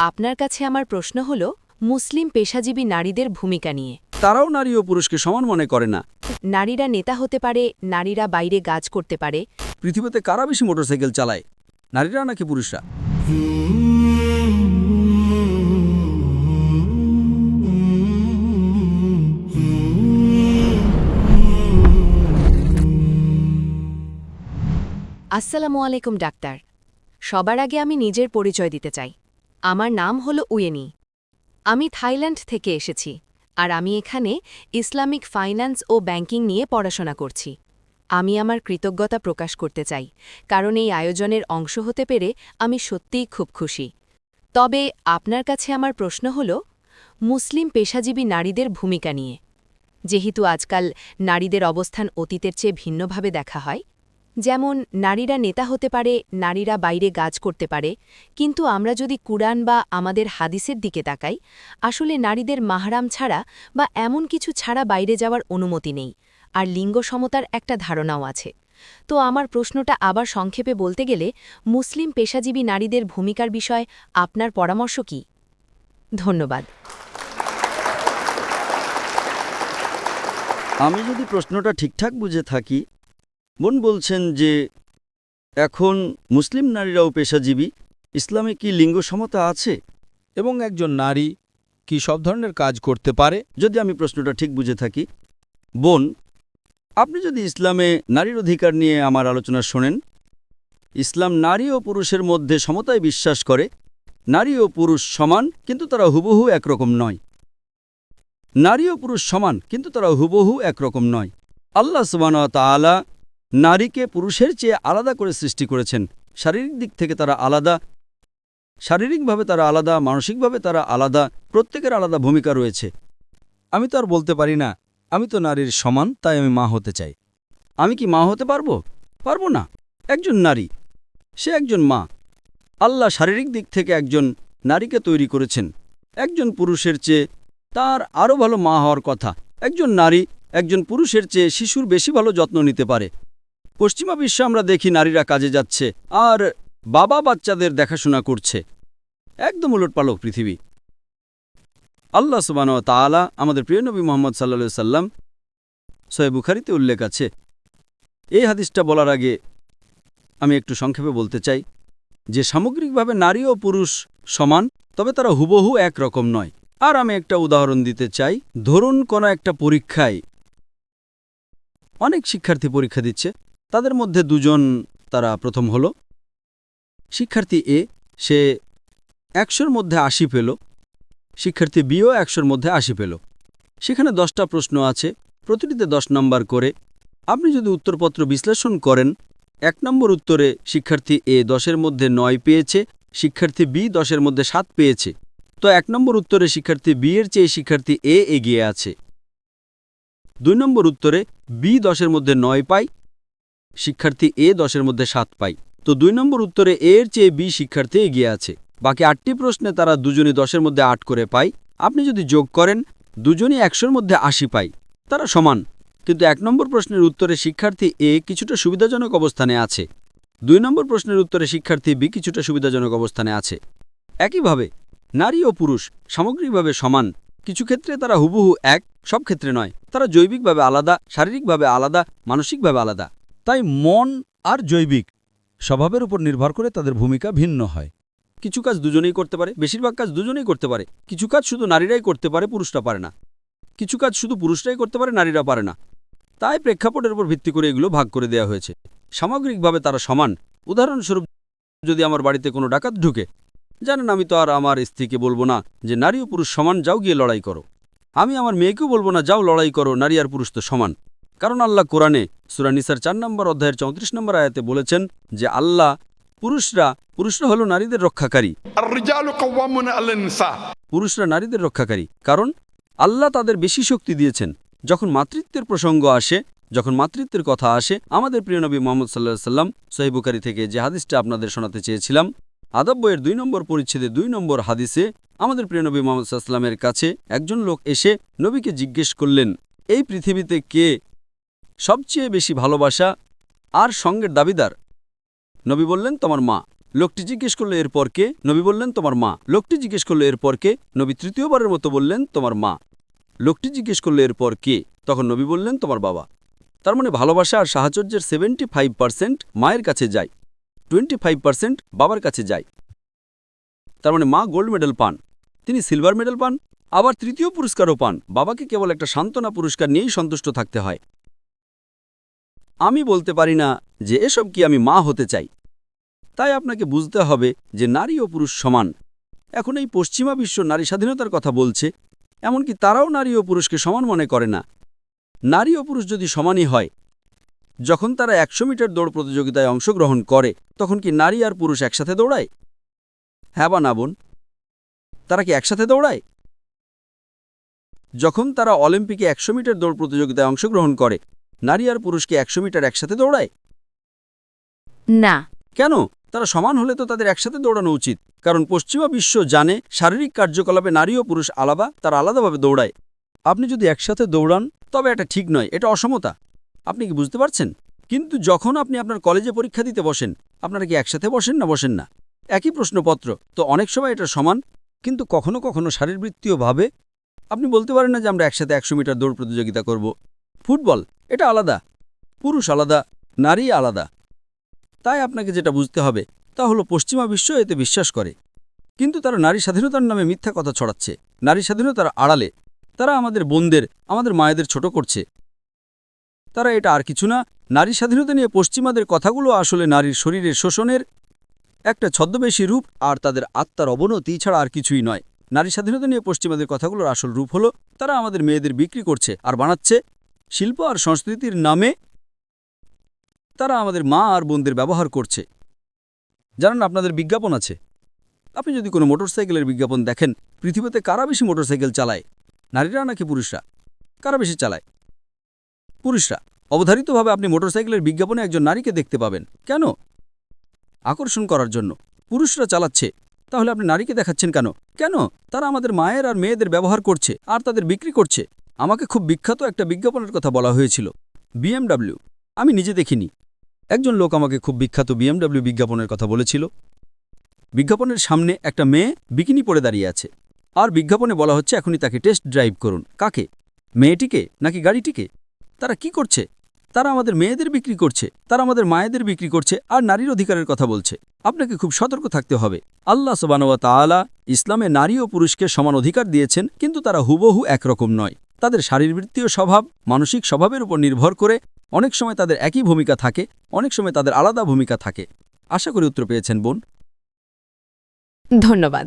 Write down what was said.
আপনার কাছে আমার প্রশ্ন হল মুসলিম পেশাজীবী নারীদের ভূমিকা নিয়ে। তারাও নারী ও পুরুষকে সমান মনে করে না। নারীরা নেতা হতে পারে, নারীরা বাইরে কাজ করতে পারে। পৃথিবীতে কারা বেশি মোটরসাইকেল চালায়, নারীরা নাকি পুরুষরা? আসসালামু আলাইকুম ডাক্তার। সবার আগে আমি নিজের পরিচয় দিতে চাই। আমার নাম হল উয়েনি। আমি থাইল্যান্ড থেকে এসেছি, আর আমি এখানে ইসলামিক ফাইন্যান্স ও ব্যাংকিং নিয়ে পড়াশোনা করছি। আমি আমার কৃতজ্ঞতা প্রকাশ করতে চাই, কারণ এই আয়োজনের অংশ হতে পেরে আমি সত্যিই খুব খুশি। তবে আপনার কাছে আমার প্রশ্ন হল মুসলিম পেশাজীবী নারীদের ভূমিকা নিয়ে। যেহেতু আজকাল নারীদের অবস্থান অতীতের চেয়ে ভিন্নভাবে দেখা হয়, যেমন নারীরা নেতা হতে পারে, নারীরা বাইরে কাজ করতে পারে, কিন্তু আমরা যদি কুরআন বা আমাদের হাদিসের দিকে তাকাই, আসলে নারীদের মাহরাম ছাড়া বা এমন কিছু ছাড়া বাইরে যাওয়ার অনুমতি নেই, আর লিঙ্গ সমতার একটা ধারণাও আছে। তো আমার প্রশ্নটা আবার সংক্ষেপে বলতে গেলে, মুসলিম পেশাজীবী নারীদের ভূমিকার বিষয়ে আপনার পরামর্শ কি? ধন্যবাদ। আমি যদি প্রশ্নটা ঠিকঠাক বুঝে থাকি, বোন বলছেন যে এখন মুসলিম নারীরাও পেশাজীবী, ইসলামে কি লিঙ্গ সমতা আছে? এবং একজন নারী কি সব ধরনের কাজ করতে পারে? যদি আমি প্রশ্নটা ঠিক বুঝে থাকি, বোন, আপনি যদি ইসলামে নারীর অধিকার নিয়ে আমার আলোচনা শোনেন, ইসলাম নারী ও পুরুষের মধ্যে সমতায় বিশ্বাস করে। নারী ও পুরুষ সমান, কিন্তু তারা হুবহু একরকম নয়। নারী ও পুরুষ সমান, কিন্তু তারা হুবহু একরকম নয়। আল্লাহ সুবহানাহু ওয়া তাআলা নারীকে পুরুষের চেয়ে আলাদা করে সৃষ্টি করেছেন। শারীরিক দিক থেকে তারা আলাদা, শারীরিকভাবে তারা আলাদা, মানসিকভাবে তারা আলাদা, প্রত্যেকের আলাদা ভূমিকা রয়েছে। আমি তো আর বলতে পারি না আমি তো নারীর সমান, তাই আমি মা হতে চাই। আমি কি মা হতে পারবো? পারবো না। একজন নারী, সে একজন মা। আল্লাহ শারীরিক দিক থেকে একজন নারীকে তৈরি করেছেন। একজন পুরুষের চেয়ে তার আরও ভালো মা হওয়ার কথা। একজন নারী একজন পুরুষের চেয়ে শিশুর বেশি ভালো যত্ন নিতে পারে। পশ্চিমা বিশ্বে আমরা দেখি নারীরা কাজে যাচ্ছে আর বাবা বাচ্চাদের দেখাশোনা করছে। একদম উলটপালট পৃথিবী। আল্লাহ সুবহানাহু ওয়া তাআলা আমাদের প্রিয় নবী মুহাম্মদ সাল্লাল্লাহু আলাইহি সাল্লাম সহিহ বুখারীতে উল্লেখ আছে। এই হাদিসটা বলার আগে আমি একটু সংক্ষেপে বলতে চাই যে সামগ্রিকভাবে নারী ও পুরুষ সমান, তবে তারা হুবহু একরকম নয়। আর আমি একটা উদাহরণ দিতে চাই। ধরুন কোনো একটা পরীক্ষায় অনেক শিক্ষার্থী পরীক্ষা দিচ্ছে, তাদের মধ্যে দুজন তারা প্রথম হলো। শিক্ষার্থী এ, সে ১০০-র মধ্যে ৮০ পেল। শিক্ষার্থী বিও ১০০-র মধ্যে ৮০ পেল। সেখানে ১০টা প্রশ্ন আছে, প্রতিটিতে ১০ নম্বর করে। আপনি যদি উত্তরপত্র বিশ্লেষণ করেন, ১ নম্বর উত্তরে শিক্ষার্থী এ ১০-এর মধ্যে ৯ পেয়েছে, শিক্ষার্থী বি ১০-এর মধ্যে ৭ পেয়েছে। তো ১ নম্বর উত্তরে শিক্ষার্থী বি এর চেয়ে শিক্ষার্থী এ এগিয়ে আছে। ২ নম্বর উত্তরে বি ১০-এর মধ্যে ৯ পায়, শিক্ষার্থী এ ১০-এর মধ্যে ৭ পায়। তো ২ নম্বর উত্তরে এ এর চেয়ে বি শিক্ষার্থী এগিয়ে আছে। বাকি ৮টি প্রশ্নে তারা দুজনই ১০-এর মধ্যে ৮ করে পায়। আপনি যদি যোগ করেন, দুজনই ১০০-র মধ্যে ৮০ পায়। তারা সমান। কিন্তু ১ নম্বর প্রশ্নের উত্তরে শিক্ষার্থী এ কিছুটা সুবিধাজনক অবস্থানে আছে। ২ নম্বর প্রশ্নের উত্তরে শিক্ষার্থী বি কিছুটা সুবিধাজনক অবস্থানে আছে। একইভাবে নারী ও পুরুষ সামগ্রিকভাবে সমান। কিছু ক্ষেত্রে তারা হুবহু এক, সব ক্ষেত্রে নয়। তারা জৈবিকভাবে আলাদা, শারীরিকভাবে আলাদা, মানসিকভাবে আলাদা। তাই মন আর জৈবিক স্বভাবের উপর নির্ভর করে তাদের ভূমিকা ভিন্ন হয়। কিছু কাজ দুজনেই করতে পারে, বেশিরভাগ কাজ দুজনেই করতে পারে। কিছু কাজ শুধু নারীরাই করতে পারে, পুরুষরা পারে না। কিছু কাজ শুধু পুরুষরাই করতে পারে, নারীরা পারে না। তাই প্রেক্ষাপটের উপর ভিত্তি করে এগুলো ভাগ করে দেওয়া হয়েছে। সামগ্রিকভাবে তারা সমান। উদাহরণস্বরূপ, যদি আমার বাড়িতে কোনো ডাকাত ঢুকে, জানেন আমি তো আর আমার স্ত্রীকে বলবো না যে নারী ও পুরুষ সমান, যাও গিয়ে লড়াই করো। আমি আমার মেয়েকেও বলবো না যাও লড়াই করো, নারী আর পুরুষ তো সমান। কারণ আল্লাহ কোরআনে সূরা নিসার ৪ নম্বর অধ্যায়ের ৩৪ নম্বর আয়াতে বলেছেন যে পুরুষরা হলো নারীদের রক্ষাকারী। পুরুষরা নারীদের রক্ষাকারী, কারণ আল্লাহ তাদের বেশি শক্তি দিয়েছেন। যখন মাতৃত্বের প্রসঙ্গ আসে, যখন মাতৃত্বের কথা আসে, আমাদের প্রিয় নবী মুহাম্মদ সাল্লাল্লাহু আলাইহি সাল্লাম সহিহ বুখারী থেকে যে হাদিসটা আপনাদের শোনাতে চেয়েছিলাম, আদব বইয়ের ২ নম্বর পরিচ্ছেদে ২ নম্বর হাদিসে আমাদের প্রিয় নবী মুহাম্মদ সাল্লাল্লাহু আলাইহি সাল্লামের কাছে একজন লোক এসে নবীকে জিজ্ঞেস করলেন, এই পৃথিবীতে কে সবচেয়ে বেশি ভালোবাসা আর সঙ্গের দাবিদার? নবী বললেন, তোমার মা। লোকটি জিজ্ঞেস করল এরপর কে? নবী বললেন তোমার মা। লোকটি জিজ্ঞেস করল এরপর কে? নবী তৃতীয়বারের মতো বললেন তোমার মা। লোকটি জিজ্ঞেস করল এরপর কে? তখন নবী বললেন তোমার বাবা। তার মানে ভালোবাসা আর সাহচর্যের 75% মায়ের কাছে যায়, 25% বাবার কাছে যায়। তার মানে মা গোল্ড মেডেল পান, তিনি সিলভার মেডেল পান, আবার তৃতীয় পুরস্কারও পান। বাবাকে কেবল একটা সান্ত্বনা পুরস্কার নিয়েই সন্তুষ্ট থাকতে হয়। আমি বলতে পারি না যে এসব কি আমি মা হতে চাই। তাই আপনাকে বুঝতে হবে যে নারী ও পুরুষ সমান। এখন এই পশ্চিমা বিশ্ব নারী স্বাধীনতার কথা বলছে, এমনকি তারাও নারী ও পুরুষকে সমান মনে করে না। নারী ও পুরুষ যদি সমানই হয়, যখন তারা 100 মিটার দৌড় প্রতিযোগিতায় অংশগ্রহণ করে তখন কি নারী আর পুরুষ একসাথে দৌড়ায়? হ্যাঁ বা না বোন? তারা কি একসাথে দৌড়ায়? যখন তারা অলিম্পিকে 100 মিটার দৌড় প্রতিযোগিতায় অংশগ্রহণ করে, নারী আর পুরুষকে 100 মিটার একসাথে দৌড়ায়? না। কেন? তারা সমান হলে তো তাদের একসাথে দৌড়ানো উচিত। কারণ পশ্চিমা বিশ্ব জানে শারীরিক কার্যকলাপে নারী ও পুরুষ আলাদা, তারা আলাদাভাবে দৌড়ায়। আপনি যদি একসাথে দৌড়ান তবে এটা ঠিক নয়, এটা অসমতা। আপনি কি বুঝতে পারছেন? কিন্তু যখন আপনি আপনার কলেজে পরীক্ষা দিতে বসেন, আপনারা কি একসাথে বসেন না? একই প্রশ্নপত্র, তো অনেক সময় এটা সমান, কিন্তু কখনো কখনো শারীরবৃত্তীয়ভাবে আপনি বলতে পারেন না যে আমরা একসাথে 100 মিটার দৌড় প্রতিযোগিতা করব। ফুটবল, এটা আলাদা, পুরুষ আলাদা, নারী আলাদা। তাই আপনাকে যেটা বুঝতে হবে তা হলো পশ্চিমা বিশ্ব এতে বিশ্বাস করে, কিন্তু তারা নারী স্বাধীনতার নামে মিথ্যা কথা ছড়াচ্ছে। নারী স্বাধীনতার আড়ালে তারা আমাদের বোনদের, আমাদের মায়েদের ছোট করছে। তারা এটা আর কিছু না। নারী স্বাধীনতা নিয়ে পশ্চিমাদের কথাগুলো আসলে নারীর শরীরের শোষণের একটা ছদ্মবেশী রূপ, আর তাদের আত্মার অবনতি ছাড়া আর কিছুই নয়। নারী স্বাধীনতা নিয়ে পশ্চিমাদের কথাগুলোর আসল রূপ হলো তারা আমাদের মেয়েদের বিক্রি করছে আর বানাচ্ছে। শিল্প আর সংস্কৃতির নামে তারা আমাদের মা আর বোনদের ব্যবহার করছে। জানেন, আপনাদের বিজ্ঞাপন আছে। আপনি যদি কোনো মোটরসাইকেলের বিজ্ঞাপন দেখেন, পৃথিবীতে কারা বেশি মোটরসাইকেল চালায়, নারীরা নাকি পুরুষরা? কারা বেশি চালায়? পুরুষরা। অবধারিতভাবে আপনি মোটরসাইকেলের বিজ্ঞাপনে একজন নারীকে দেখতে পাবেন। কেন? আকর্ষণ করার জন্য। পুরুষরা চালাচ্ছে, তাহলে আপনি নারীকে দেখাচ্ছেন কেন? কেন? তারা আমাদের মায়ের আর মেয়েদের ব্যবহার করছে আর তাদের বিক্রি করছে। আমাকে খুব বিখ্যাত একটা বিজ্ঞাপনের কথা বলা হয়েছিল, BMW। আমি নিজে দেখিনি, একজন লোক আমাকে খুব বিখ্যাত BMW বিজ্ঞাপনের কথা বলেছিল। বিজ্ঞাপনের সামনে একটা মেয়ে বিকিনি পরে দাঁড়িয়ে আছে, আর বিজ্ঞাপনে বলা হচ্ছে এখনই তাকে টেস্ট ড্রাইভ করুন। কাকে? মেয়েটিকে নাকি গাড়িটিকে? তারা কি করছে? তারা আমাদের মেয়েদের বিক্রি করছে, তারা আমাদের মায়েদের বিক্রি করছে, আর নারীর অধিকারের কথা বলছে। আপনাকে খুব সতর্ক থাকতে হবে। আল্লাহ সুবহানাহু ওয়া তাআলা ইসলামে নারী ও পুরুষকে সমান অধিকার দিয়েছেন, কিন্তু তারা হুবহু একরকম নয়। তাদের শারীরবৃত্তীয় স্বভাব, মানসিক স্বভাবের উপর নির্ভর করে অনেক সময় তাদের একই ভূমিকা থাকে, অনেক সময় তাদের আলাদা ভূমিকা থাকে। আশা করি উত্তর পেয়েছেন বোন। ধন্যবাদ।